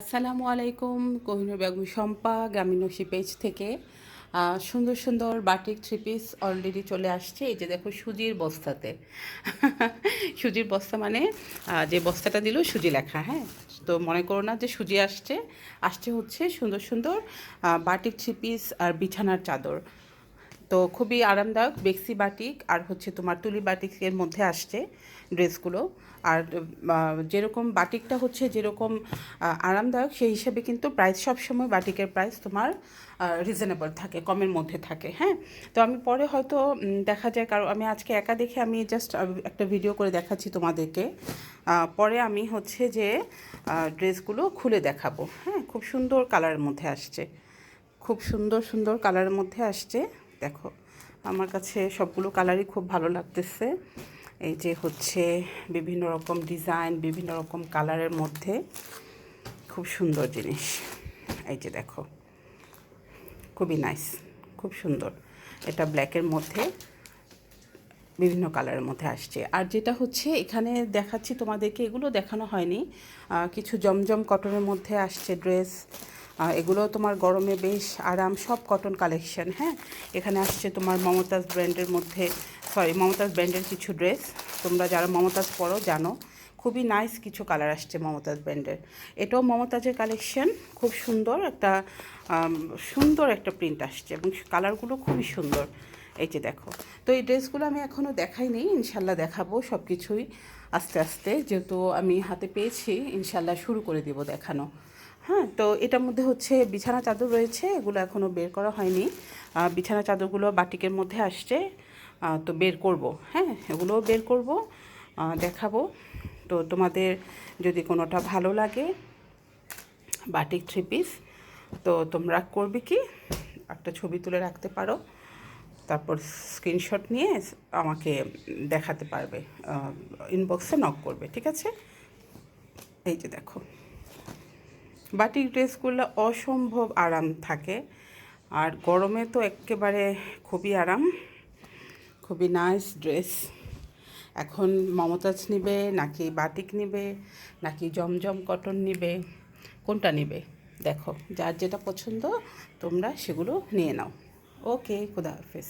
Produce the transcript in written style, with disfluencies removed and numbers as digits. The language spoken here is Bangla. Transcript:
আসসালামু আলাইকুম, কোহিনুর বেগম শম্পা গ্রামীণসী পেজ থেকে সুন্দর সুন্দর বাটিক থ্রি পিস অলরেডি চলে আসছে। এই যে দেখো সুজির বস্তাতে সুজির বস্তা মানে যে বস্তাটা দিল সুজি লেখা, হ্যাঁ। তো মনে করো না যে সুজি আসছে, আসছে হচ্ছে সুন্দর সুন্দর বাটিক থ্রি পিস আর বিছানার চাদর। তো খুবই আরামদায়ক বেক্সি বাটিক আর হচ্ছে তোমার তুলি বাটিকের মধ্যে আসছে ড্রেসগুলো। আর যেরকম বাটিকটা হচ্ছে যেরকম আরামদায়ক, সেই হিসাবে কিন্তু প্রাইস সবসময় বাটিকের প্রাইস তোমার রিজনেবল থাকে, কমের মধ্যে থাকে, হ্যাঁ। তো আমি পরে হয়তো দেখা যায়, কারণ আমি আজকে একা দেখে আমি জাস্ট একটা ভিডিও করে দেখাচ্ছি তোমাদেরকে। পরে আমি হচ্ছে যে ড্রেসগুলো খুলে দেখাবো, হ্যাঁ। খুব সুন্দর কালারের মধ্যে আসছে, খুব সুন্দর সুন্দর কালারের মধ্যে আসছে। দেখো আমার কাছে সবগুলো কালারই খুব ভালো লাগতেছে। এই যে হচ্ছে বিভিন্ন রকম ডিজাইন, বিভিন্ন রকম কালারের মধ্যে খুব সুন্দর জিনিস। এই যে দেখো, খুবই নাইস, খুব সুন্দর। এটা ব্ল্যাকের মধ্যে বিভিন্ন কালারের মধ্যে আসছে। আর যেটা হচ্ছে এখানে দেখাচ্ছি তোমাদেরকে, এগুলো দেখানো হয়নি, কিছু জমজম কটনের মধ্যে আসছে ড্রেস। এগুলো তোমার গরমে বেশ আরাম, সব কটন কালেকশন, হ্যাঁ। এখানে আসছে তোমার মমতাজ ব্র্যান্ডের মধ্যে, মমতাজ ব্র্যান্ডের কিছু ড্রেস। তোমরা যারা মমতাজ পরো জানো, খুবই নাইস কিছু কালার আসছে মমতাজ ব্র্যান্ডের। এটাও মমতাজের কালেকশন, খুব সুন্দর একটা প্রিন্ট আসছে এবং কালারগুলো খুবই সুন্দর। এই যে দেখো, তো এই ড্রেসগুলো আমি এখনও দেখাইনি, ইনশাল্লাহ দেখাবো সব কিছুই আস্তে আস্তে, যেহেতু আমি হাতে পেয়েছি ইনশাল্লাহ শুরু করে দেবো দেখানো, হ্যাঁ। তো এটার মধ্যে হচ্ছে বিছানা চাদর রয়েছে, এগুলো এখনও বের করা হয়নি। বিছানা চাদরগুলো বাটিকের মধ্যে আসছে, তো বের করব, হ্যাঁ, এগুলোও বের করব, দেখাবো। তো তোমাদের যদি কোনোটা ভালো লাগে বাটিক থ্রি পিস, তো তোমরা করবে কি, একটা ছবি তুলে রাখতে পারো, তারপর স্ক্রিনশট নিয়ে আমাকে দেখাতে পারবে, ইনবক্সে নক করবে, ঠিক আছে। এই যে দেখো, বাটিক ড্রেসগুলো অসম্ভব আরাম থাকে, আর গরমে তো একেবারে খুবই আরাম, খুবই নাইস ড্রেস। এখন মমতাজ নিবে নাকি বাটিক নিবে নাকি জমজম কটন নিবে, কোনটা নিবে দেখো, যার যেটা পছন্দ তোমরা সেগুলো নিয়ে নাও। ওকে, খুদা হাফেজ।